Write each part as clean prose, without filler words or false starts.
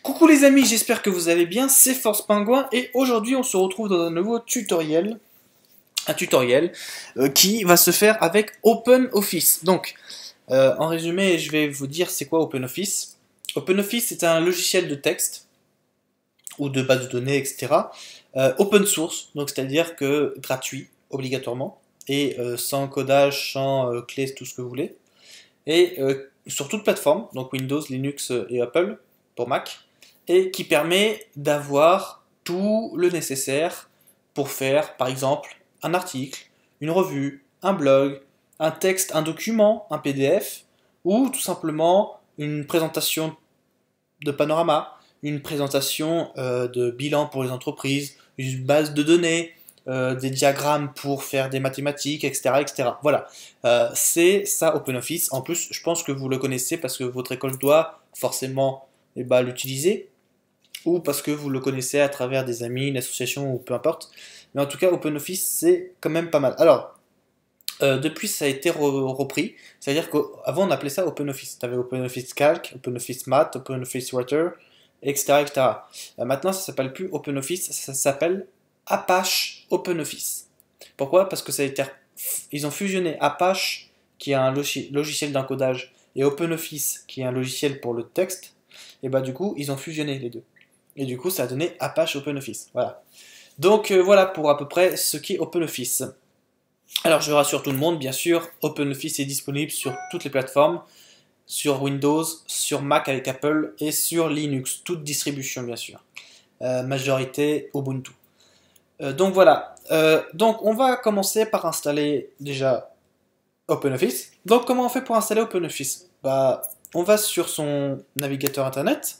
Coucou les amis, j'espère que vous allez bien, c'est Force Pingouin et aujourd'hui on se retrouve dans un nouveau tutoriel, qui va se faire avec OpenOffice. Donc, en résumé, je vais vous dire c'est quoi OpenOffice. OpenOffice c'est un logiciel de texte ou de base de données, etc. Open source, donc c'est-à-dire que gratuit, obligatoirement, et sans codage, sans clés, tout ce que vous voulez. Et sur toute plateforme, donc Windows, Linux et Apple pour Mac, et qui permet d'avoir tout le nécessaire pour faire, par exemple, un article, une revue, un blog, un texte, un document, un PDF, ou tout simplement une présentation de panorama, une présentation de bilan pour les entreprises, une base de données, des diagrammes pour faire des mathématiques, etc. etc. Voilà, c'est ça OpenOffice. En plus, je pense que vous le connaissez parce que votre école doit forcément l'utiliser, ou parce que vous le connaissez à travers des amis, une association, ou peu importe. Mais en tout cas, OpenOffice, c'est quand même pas mal. Alors, depuis, ça a été repris. C'est-à-dire qu'avant, on appelait ça OpenOffice. Tu avais OpenOffice Calc, OpenOffice Math, OpenOffice Writer, etc. etc. Maintenant, ça s'appelle plus OpenOffice, ça s'appelle Apache OpenOffice. Pourquoi? Parce que ils ont fusionné Apache, qui est un logiciel d'encodage, et OpenOffice, qui est un logiciel pour le texte. Et bah du coup, ils ont fusionné les deux. Et du coup, ça a donné Apache OpenOffice. Voilà. Donc voilà pour à peu près ce qu'est OpenOffice. Alors je rassure tout le monde, bien sûr, OpenOffice est disponible sur toutes les plateformes, sur Windows, sur Mac avec Apple et sur Linux, toute distribution bien sûr. Majorité Ubuntu. Donc voilà, donc on va commencer par installer déjà OpenOffice. Donc comment on fait pour installer OpenOffice? Bah, on va sur son navigateur internet,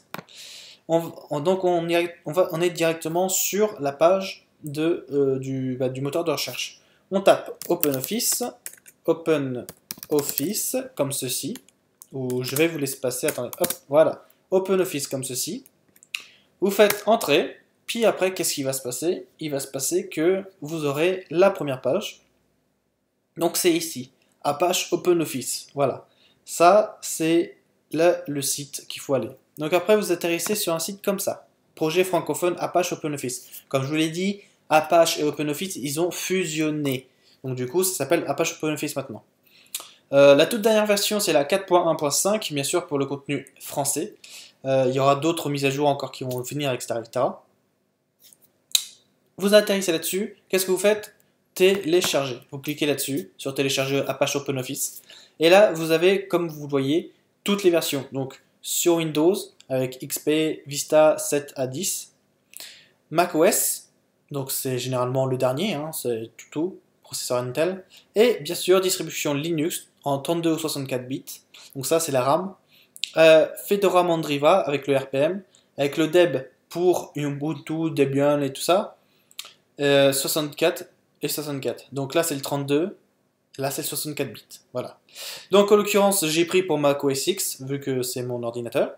on est directement sur la page du moteur de recherche. On tape OpenOffice, comme ceci, ou je vais vous laisser passer, attendez, hop, voilà, OpenOffice comme ceci. Vous faites entrer, puis après, qu'est-ce qui va se passer? Il va se passer que vous aurez la première page. Donc c'est ici, Apache OpenOffice, voilà. Ça, c'est le site qu'il faut aller. Donc après, vous atterrissez sur un site comme ça, projet francophone Apache OpenOffice. Comme je vous l'ai dit, Apache et OpenOffice, ils ont fusionné. Donc du coup, ça s'appelle Apache OpenOffice maintenant. La toute dernière version, c'est la 4.1.5, bien sûr pour le contenu français. Il y aura d'autres mises à jour encore qui vont venir, etc. etc. Vous atterrissez là-dessus, qu'est-ce que vous faites? Télécharger. Vous cliquez là-dessus, sur télécharger Apache OpenOffice. Et là, vous avez, comme vous le voyez, toutes les versions. Donc, sur Windows, avec XP, Vista 7 à 10. macOS, donc c'est généralement le dernier, hein, c'est tout, processeur Intel. Et bien sûr, distribution Linux en 32 ou 64 bits. Donc ça, c'est la RAM. Fedora Mandriva avec le RPM, avec le Deb pour Ubuntu, Debian et tout ça. 64 et 64. Donc là, c'est le 32. Là, c'est 64 bits. Voilà. Donc, en l'occurrence, j'ai pris pour Mac OS X, vu que c'est mon ordinateur.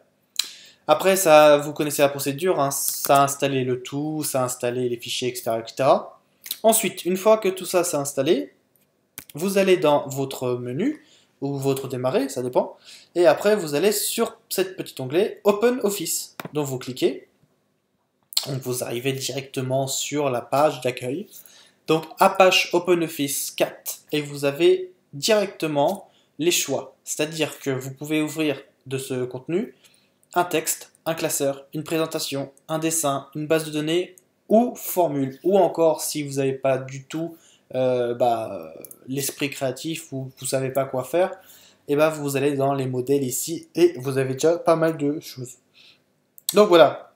Après, ça, vous connaissez la procédure, hein, ça a installé le tout, ça a installé les fichiers, etc., etc. Ensuite, une fois que tout ça s'est installé, vous allez dans votre menu, ou votre démarrer, ça dépend, et après, vous allez sur cet petit onglet Open Office. Donc, vous cliquez, donc vous arrivez directement sur la page d'accueil. Donc Apache OpenOffice 4 et vous avez directement les choix. C'est-à-dire que vous pouvez ouvrir de ce contenu un texte, un classeur, une présentation, un dessin, une base de données ou formule. Ou encore si vous n'avez pas du tout l'esprit créatif ou vous ne savez pas quoi faire, et vous allez dans les modèles ici et vous avez déjà pas mal de choses. Donc voilà.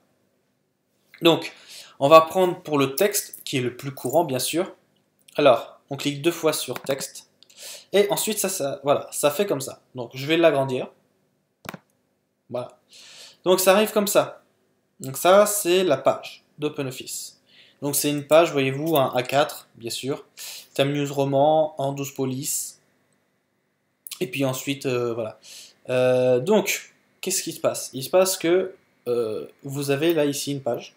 Donc on va prendre pour le texte, qui est le plus courant bien sûr. Alors, on clique deux fois sur texte. Et ensuite, voilà, ça fait comme ça. Donc, je vais l'agrandir. Voilà. Donc, ça arrive comme ça. Donc, ça, c'est la page d'OpenOffice. Donc, c'est une page, voyez-vous, un A4, bien sûr. Thème news roman, en 12 polices. Et puis ensuite, voilà. Donc, qu'est-ce qui se passe? Il se passe que vous avez là, ici, une page.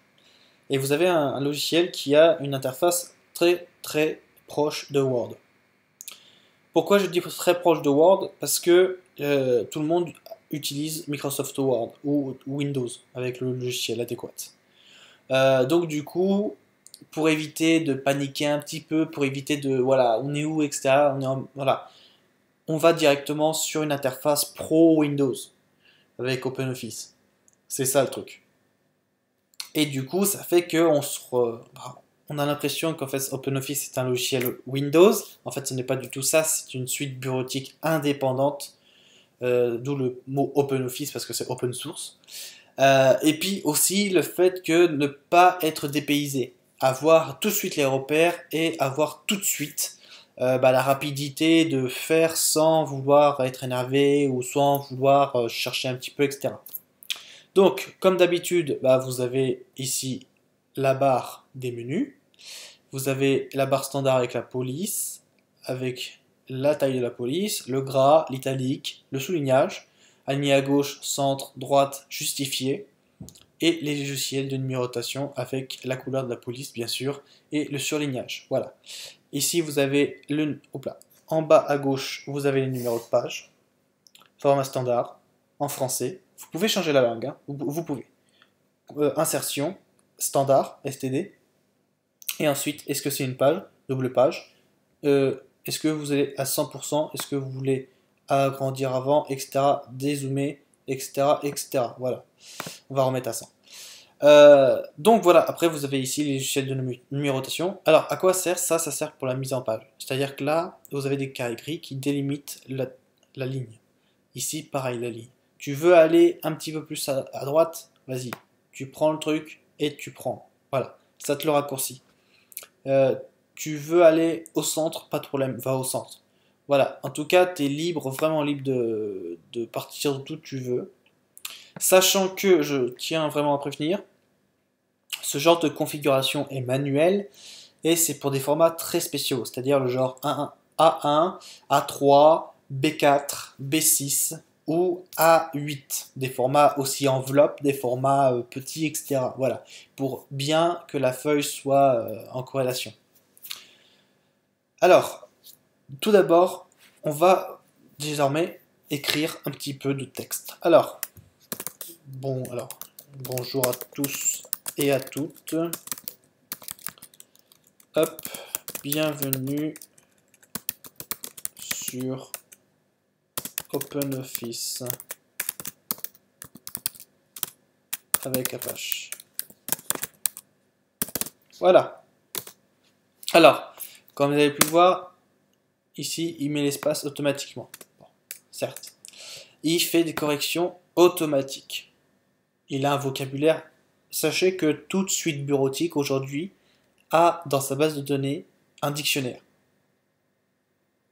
Et vous avez un logiciel qui a une interface très très proche de Word. Pourquoi je dis très proche de Word? Parce que tout le monde utilise Microsoft Word ou Windows avec le logiciel adéquat. Donc du coup, pour éviter de paniquer un petit peu, pour éviter de, voilà, on est où, etc. Voilà, on va directement sur une interface pro Windows avec OpenOffice. C'est ça le truc. Et du coup, ça fait que on a l'impression qu'en fait OpenOffice est un logiciel Windows. En fait, ce n'est pas du tout ça. C'est une suite bureautique indépendante, d'où le mot OpenOffice parce que c'est open source. Et puis aussi le fait que ne pas être dépaysé, avoir tout de suite les repères et avoir tout de suite la rapidité de faire sans vouloir être énervé ou sans vouloir chercher un petit peu, etc. Donc, comme d'habitude, vous avez ici la barre des menus. Vous avez la barre standard avec la police, avec la taille de la police, le gras, l'italique, le soulignage, aligné à gauche, centre, droite, justifié, et les logiciels de numérotation avec la couleur de la police, bien sûr, et le surlignage. Voilà. Ici, vous avez en bas à gauche, vous avez les numéros de page, format standard, en français. Vous pouvez changer la langue, hein. Vous pouvez. Insertion, standard, STD. Et ensuite, est-ce que c'est une page, double page, est-ce que vous allez à 100%, est-ce que vous voulez agrandir avant, etc., dézoomer, etc., etc. Voilà, on va remettre à 100. Donc voilà, après vous avez ici les logiciels de numérotation. Alors à quoi sert ça? Ça sert pour la mise en page. C'est-à-dire que là, vous avez des carrés gris qui délimitent la ligne. Ici, pareil, la ligne. Tu veux aller un petit peu plus à droite? Vas-y, tu prends le truc et tu prends. Voilà, ça te le raccourcit. Tu veux aller au centre, pas de problème, va au centre. Voilà, en tout cas, tu es libre, vraiment libre de partir d'où tu veux. Sachant que, je tiens vraiment à prévenir, ce genre de configuration est manuel et c'est pour des formats très spéciaux, c'est-à-dire le genre A1, A3, B4, B6 ou A8, des formats aussi enveloppe, des formats petits, etc. Voilà, pour bien que la feuille soit en corrélation. Alors, tout d'abord, on va désormais écrire un petit peu de texte. Alors, bonjour à tous et à toutes. Hop, bienvenue sur OpenOffice avec Apache. Voilà. Alors, comme vous avez pu voir, ici, il met l'espace automatiquement. Bon, certes. Il fait des corrections automatiques. Il a un vocabulaire. Sachez que toute suite bureautique aujourd'hui a dans sa base de données un dictionnaire.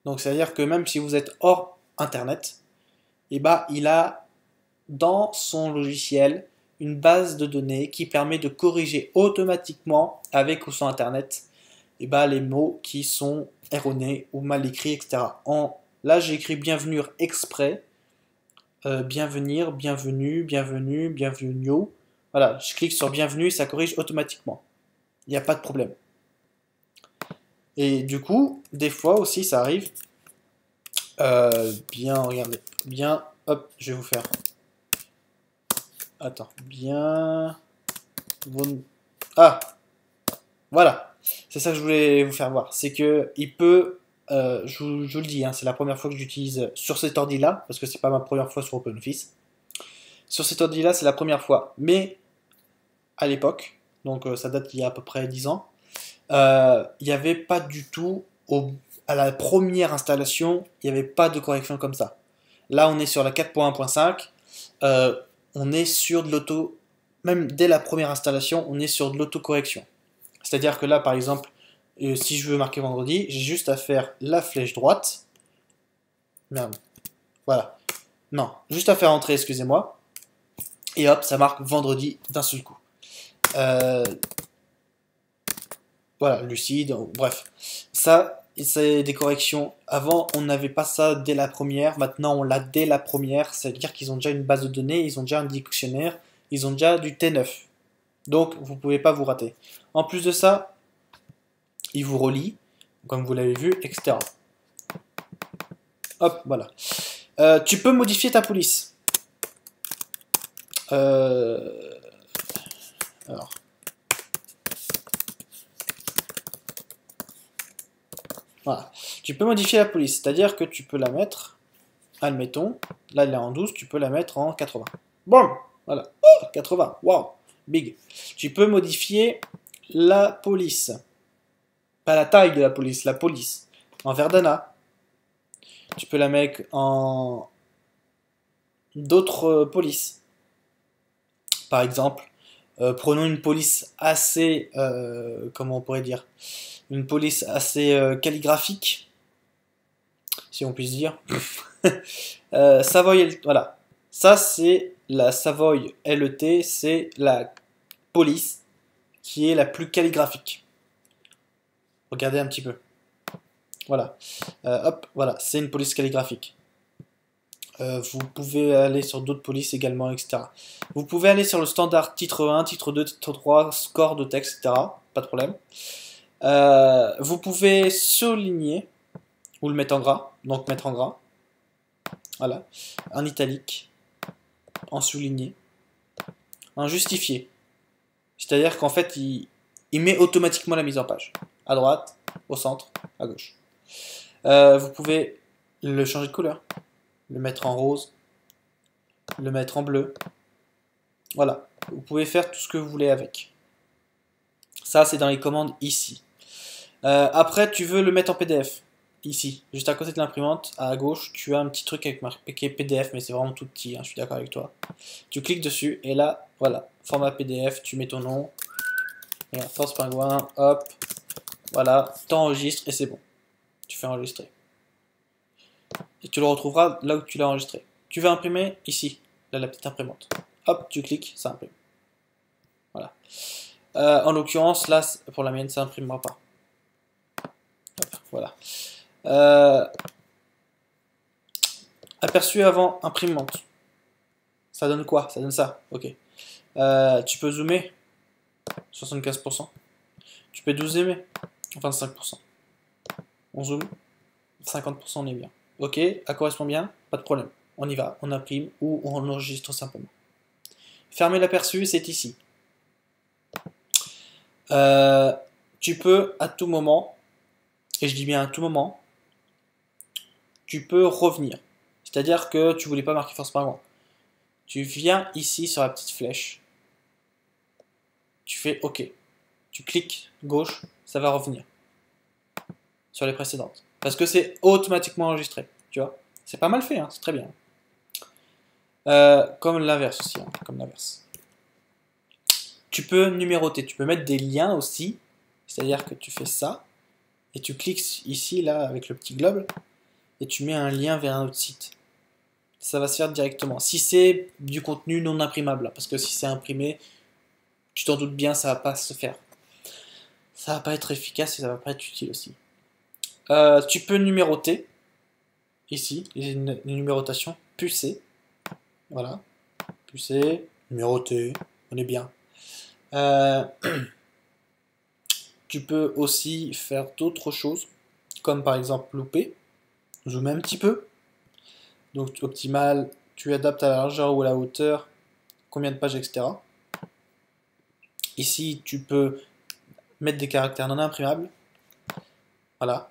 Donc c'est-à-dire que même si vous êtes hors Internet, il a dans son logiciel une base de données qui permet de corriger automatiquement avec ou sans Internet les mots qui sont erronés ou mal écrits, etc. Là j'ai écrit bienvenue exprès, bienvenir, bienvenue, bienvenue, bienvenue. Voilà, je clique sur bienvenue et ça corrige automatiquement. Il n'y a pas de problème. Et du coup, des fois aussi, ça arrive. Regardez. Bien, hop, je vais vous faire. Attends, bien. Ah, voilà. C'est ça que je voulais vous faire voir. C'est que il peut. Je vous le dis, hein, c'est la première fois que j'utilise sur cet ordi-là, parce que c'est pas ma première fois sur OpenOffice. Sur cet ordi-là, c'est la première fois. Mais à l'époque, donc ça date il y a à peu près 10 ans, il n'y avait pas du tout, à la première installation, il n'y avait pas de correction comme ça. Là, on est sur la 4.1.5, on est sur de l'auto, même dès la première installation, on est sur de l'autocorrection. C'est-à-dire que là, par exemple, si je veux marquer vendredi, j'ai juste à faire la flèche droite. Merde. Voilà. Non, juste à faire entrer, excusez-moi. Et hop, ça marque vendredi d'un seul coup. Voilà, lucide, bref. Ça, c'est des corrections. Avant, on n'avait pas ça dès la première. Maintenant, on l'a dès la première. C'est-à-dire qu'ils ont déjà une base de données, ils ont déjà un dictionnaire, ils ont déjà du T9. Donc, vous ne pouvez pas vous rater. En plus de ça, ils vous relient, comme vous l'avez vu, etc. Hop, voilà. Tu peux modifier ta police. Alors. Voilà. Tu peux modifier la police, c'est-à-dire que tu peux la mettre, admettons, là elle est en 12, tu peux la mettre en 80. Bon, voilà. Oh, 80, wow, big. Tu peux modifier la police. Pas la taille de la police. En Verdana. Tu peux la mettre en d'autres polices. Par exemple, prenons une police assez, comment on pourrait dire, une police assez calligraphique, si on puisse dire. Savoy, voilà. Ça, c'est la Savoy LET, c'est la police qui est la plus calligraphique. Regardez un petit peu. Voilà. Hop, voilà, c'est une police calligraphique. Vous pouvez aller sur d'autres polices également, etc. Vous pouvez aller sur le standard titre 1, titre 2, titre 3, score de texte, etc. Pas de problème. Vous pouvez souligner ou le mettre en gras. Donc mettre en gras. Voilà. En italique. En souligné. En justifié. C'est-à-dire qu'en fait, il met automatiquement la mise en page. À droite, au centre, à gauche. Vous pouvez le changer de couleur. Le mettre en rose. Le mettre en bleu. Voilà. Vous pouvez faire tout ce que vous voulez avec. Ça, c'est dans les commandes ici. Après, tu veux le mettre en PDF. Ici, juste à côté de l'imprimante, à gauche, tu as un petit truc avec marqué PDF, mais c'est vraiment tout petit, hein, je suis d'accord avec toi. Tu cliques dessus, et là, voilà, format PDF, tu mets ton nom, et Force Pingouin, hop, voilà, t'enregistres, et c'est bon. Tu fais enregistrer. Et tu le retrouveras là où tu l'as enregistré. Tu veux imprimer ici, là, la petite imprimante. Hop, tu cliques, ça imprime. Voilà. En l'occurrence, là, pour la mienne, ça imprimera pas. Hop, voilà. Aperçu avant imprimante. Ça donne quoi? Ça donne ça. Ok. Tu peux zoomer 75%. Tu peux zoomer 25%. On zoome 50%, on est bien. Ok, ça correspond bien, pas de problème. On y va, on imprime ou on enregistre simplement. Fermer l'aperçu, c'est ici. Tu peux à tout moment, et je dis bien à tout moment, tu peux revenir. C'est-à-dire que tu voulais pas marquer force par moi. Tu viens ici sur la petite flèche. Tu fais OK. Tu cliques gauche, ça va revenir sur les précédentes. Parce que c'est automatiquement enregistré. Tu vois, c'est pas mal fait, hein, c'est très bien. Comme l'inverse aussi, hein, comme l'inverse. Tu peux numéroter, tu peux mettre des liens aussi. C'est-à-dire que tu fais ça, et tu cliques ici, là, avec le petit globe, et tu mets un lien vers un autre site. Ça va se faire directement. Si c'est du contenu non imprimable, parce que si c'est imprimé, tu t'en doutes bien, ça va pas se faire. Ça va pas être efficace et ça va pas être utile aussi. Tu peux numéroter, ici, les numérotations, pucer. Voilà, pucer, numéroter, on est bien. Tu peux aussi faire d'autres choses, comme par exemple louper, zoomer un petit peu. Donc optimal, tu adaptes à la largeur ou à la hauteur, combien de pages, etc. Ici, tu peux mettre des caractères non imprimables. Voilà.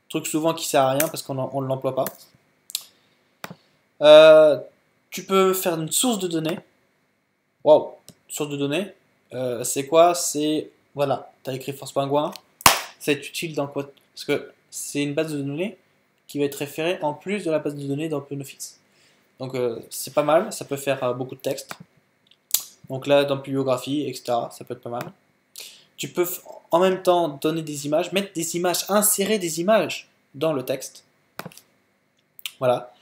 Truc souvent qui sert à rien parce qu'on ne l'emploie pas. Tu peux faire une source de données. Waouh, source de données. C'est quoi? C'est, voilà, tu as écrit Force Pingouin. C'est utile dans quoi? Parce que c'est une base de données qui va être référée en plus de la base de données d'OpenOffice. Donc c'est pas mal, ça peut faire beaucoup de texte. Donc là, dans bibliographie, etc., ça peut être pas mal. Tu peux en même temps donner des images, mettre des images, insérer des images dans le texte. Voilà.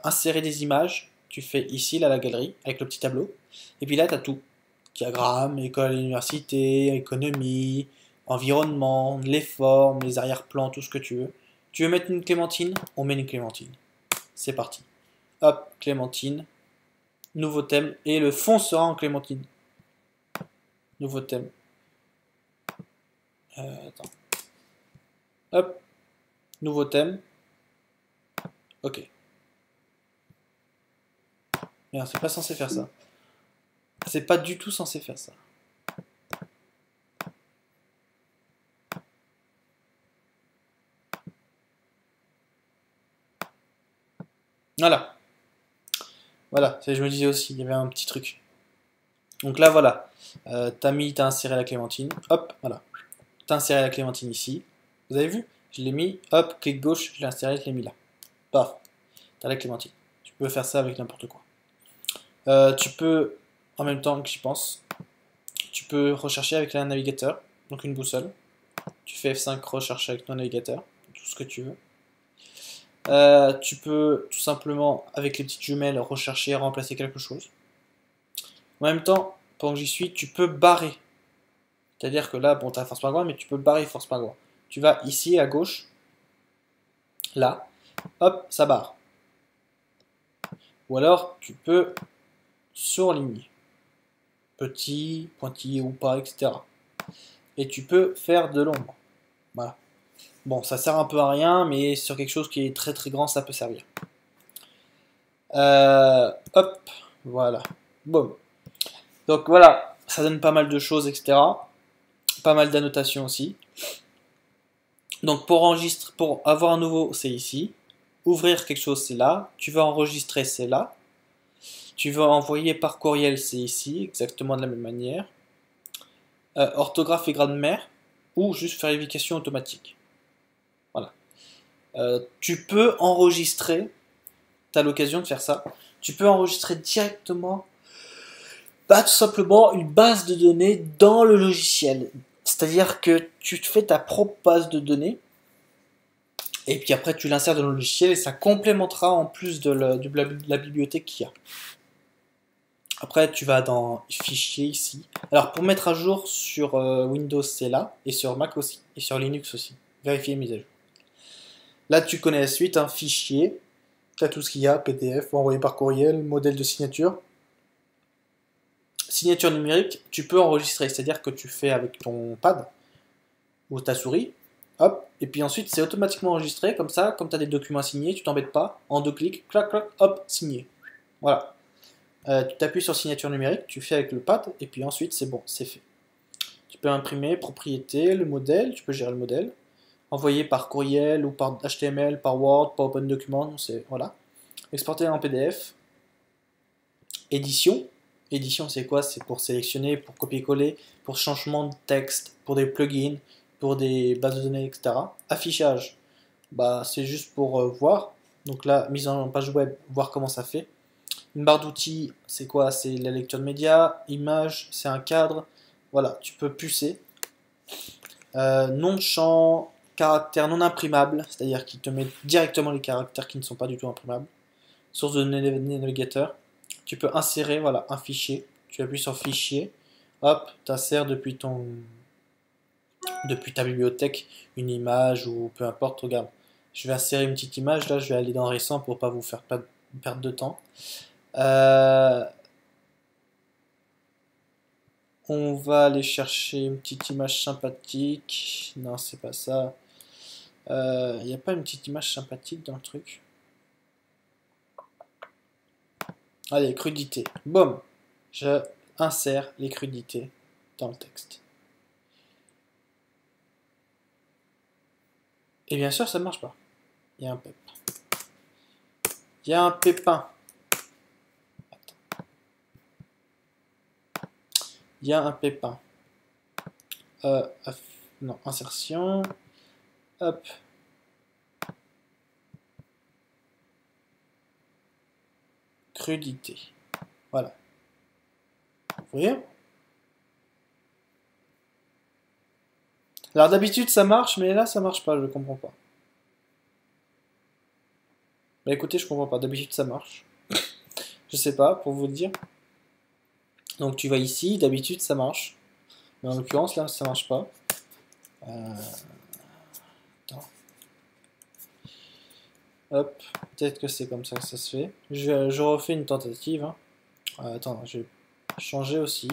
Insérer des images, tu fais ici, là, la galerie, avec le petit tableau. Et puis là, tu as tout. Diagramme, école, université, économie, environnement, les formes, les arrière-plans, tout ce que tu veux. Tu veux mettre une clémentine? On met une clémentine. C'est parti. Hop, clémentine. Nouveau thème. Et le fond sera en clémentine. Nouveau thème. Attends. Hop. Nouveau thème. Ok. Merde, c'est pas censé faire ça. C'est pas du tout censé faire ça. Voilà. Voilà, je me disais aussi, il y avait un petit truc. Donc là, voilà. T'as inséré la clémentine. Hop, voilà. T'as inséré la clémentine ici. Vous avez vu? Je l'ai mis. Hop, clic gauche, je l'ai inséré, je l'ai mis là. Paf. T'as la clémentine. Tu peux faire ça avec n'importe quoi. Tu peux, en même temps que j'y pense, tu peux rechercher avec un navigateur. Donc une boussole. Tu fais F5, recherche avec ton navigateur. Tout ce que tu veux. Tu peux tout simplement, avec les petites jumelles, rechercher et remplacer quelque chose. En même temps, pendant que j'y suis, tu peux barrer. C'est-à-dire que là, bon, tu as force pingouin, mais tu peux barrer force pingouin. Tu vas ici, à gauche, là, hop, ça barre. Ou alors, tu peux surligner. Petit, pointillé ou pas, etc. Et tu peux faire de l'ombre. Voilà. Bon, ça sert un peu à rien, mais sur quelque chose qui est très très grand, ça peut servir. Hop, voilà. Boum. Donc voilà, ça donne pas mal de choses, etc. Pas mal d'annotations aussi. Donc pour avoir un nouveau, c'est ici. Ouvrir quelque chose, c'est là. Tu veux enregistrer, c'est là. Tu veux envoyer par courriel, c'est ici, exactement de la même manière. Orthographe et grammaire, ou juste vérification automatique. Voilà. Tu peux enregistrer, tu as l'occasion de faire ça. Tu peux enregistrer directement, tout simplement une base de données dans le logiciel. C'est-à-dire que tu te fais ta propre base de données. Et puis après, tu l'insères dans le logiciel et ça complémentera en plus de la bibliothèque qu'il y a. Après, tu vas dans Fichier ici. Alors, pour mettre à jour sur Windows, c'est là. Et sur Mac aussi. Et sur Linux aussi. Vérifier les mises à jour. Là, tu connais la suite. Un fichier. Tu as tout ce qu'il y a. PDF, envoyé par courriel, modèle de signature. Signature numérique, tu peux enregistrer. C'est-à-dire que tu fais avec ton pad ou ta souris. Hop, et puis ensuite c'est automatiquement enregistré, comme ça, comme tu as des documents à signer, tu t'embêtes pas, en 2 clics, clac, clac, hop, signé. Voilà. Tu t'appuies sur signature numérique, tu fais avec le pad, et puis ensuite c'est bon, c'est fait. Tu peux imprimer, propriété, le modèle, tu peux gérer le modèle, envoyer par courriel ou par HTML, par Word, par Open Document, c'est voilà. Exporter en PDF. Édition. Édition c'est quoi? C'est pour sélectionner, pour copier-coller, pour changement de texte, pour des plugins, pour des bases de données, etc. Affichage, bah, c'est juste pour voir. Donc là, mise en page web, voir comment ça fait. Une barre d'outils, c'est quoi? C'est la lecture de médias. Image, c'est un cadre. Voilà, tu peux pucer. Nom de champ, caractère non imprimable, c'est-à-dire qu'il te met directement les caractères qui ne sont pas du tout imprimables. Source de données navigateur. Tu peux insérer, voilà, un fichier. Tu appuies sur fichier. Hop, tu insères depuis ta bibliothèque une image ou peu importe. Regarde, je vais insérer une petite image. Là, je vais aller dans récent pour pas vous faire perdre de temps. On va aller chercher une petite image sympathique. Non, c'est pas ça. Il n'y a pas une petite image sympathique dans le truc. Allez, crudité. Boum. Je insère les crudités dans le texte. Et bien sûr, ça ne marche pas. Il y a un pépin. Il y a un pépin. Il y a un pépin. Non, insertion. Hop. Crudité. Voilà. Vous voyez? Alors d'habitude ça marche, mais là ça marche pas, je comprends pas. Bah écoutez, je comprends pas. D'habitude ça marche. Je sais pas, pour vous le dire. Donc tu vas ici, d'habitude ça marche. Mais en l'occurrence là ça marche pas. Attends. Hop, peut-être que c'est comme ça que ça se fait. Je refais une tentative. Hein. Attends, je vais changer aussi.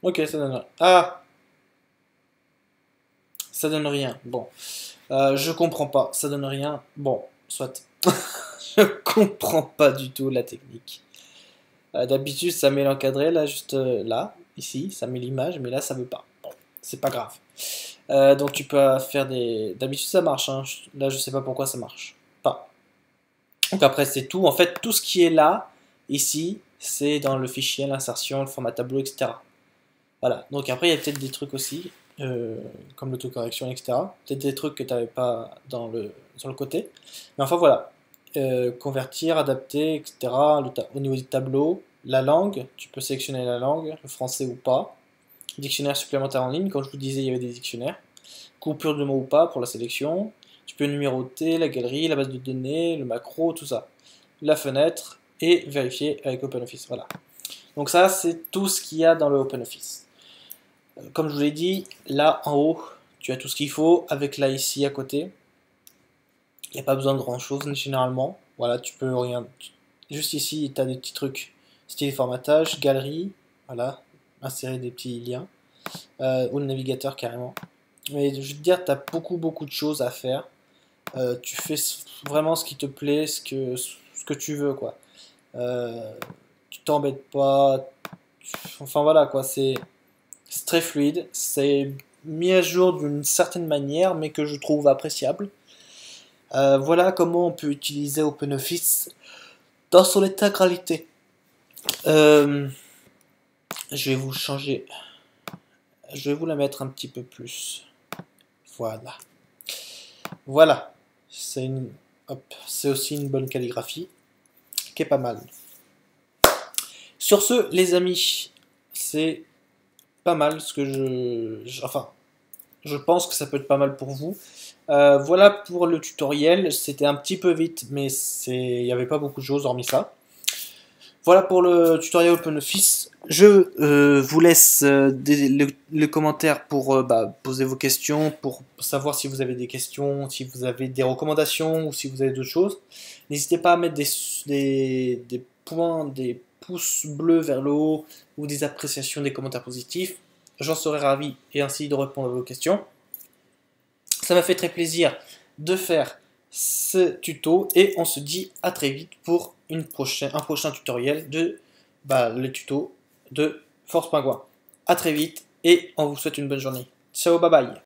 Ok, ça donne. Ah! Ça donne rien. Bon. Je comprends pas. Ça donne rien. Bon, soit. Je comprends pas du tout la technique. D'habitude, ça met l'encadré, là, juste là, ici, ça met l'image, mais là, ça veut pas. Bon, c'est pas grave. Donc, tu peux faire des. D'habitude, ça marche, hein. Là, je sais pas pourquoi ça marche pas. Donc, après, c'est tout. En fait, tout ce qui est là, ici, c'est dans le fichier, l'insertion, le format tableau, etc. Voilà. Donc, après, il y a peut-être des trucs aussi, comme l'autocorrection, etc. Peut-être des trucs que tu n'avais pas sur le côté. Mais enfin, voilà. Convertir, adapter, etc. Au niveau du tableau, la langue, tu peux sélectionner la langue, le français ou pas. Dictionnaire supplémentaire en ligne, comme je vous disais, il y avait des dictionnaires. Coupure de mots ou pas pour la sélection. Tu peux numéroter la galerie, la base de données, le macro, tout ça. La fenêtre et vérifier avec OpenOffice. Voilà. Donc ça, c'est tout ce qu'il y a dans le OpenOffice. Comme je vous l'ai dit, là en haut, tu as tout ce qu'il faut, avec là ici à côté. Il n'y a pas besoin de grand chose généralement. Voilà, tu peux rien. Juste ici, tu as des petits trucs style formatage, galerie, voilà, insérer des petits liens, ou le navigateur carrément. Mais je veux te dire, tu as beaucoup de choses à faire. Tu fais vraiment ce qui te plaît, ce que tu veux, quoi. Tu t'embêtes pas. Enfin voilà, quoi, c'est très fluide. C'est mis à jour d'une certaine manière, mais que je trouve appréciable. Voilà comment on peut utiliser OpenOffice dans son intégralité. Je vais vous changer. Je vais vous la mettre un petit peu plus. Voilà. Voilà. C'est aussi une bonne calligraphie qui est pas mal. Sur ce, les amis, c'est pas mal ce que enfin, je pense que ça peut être pas mal pour vous. Voilà pour le tutoriel. C'était un petit peu vite, mais il n'y avait pas beaucoup de choses hormis ça. Voilà pour le tutoriel OpenOffice. Je vous laisse les commentaires pour poser vos questions, pour savoir si vous avez des questions, si vous avez des recommandations ou si vous avez d'autres choses. N'hésitez pas à mettre des points, des pouces bleus vers le haut ou des appréciations, des commentaires positifs. J'en serai ravi et ainsi de répondre à vos questions. Ça m'a fait très plaisir de faire ce tuto et on se dit à très vite pour un prochain tutoriel de le tuto de Force Pingouin. A très vite et on vous souhaite une bonne journée. Ciao, bye bye.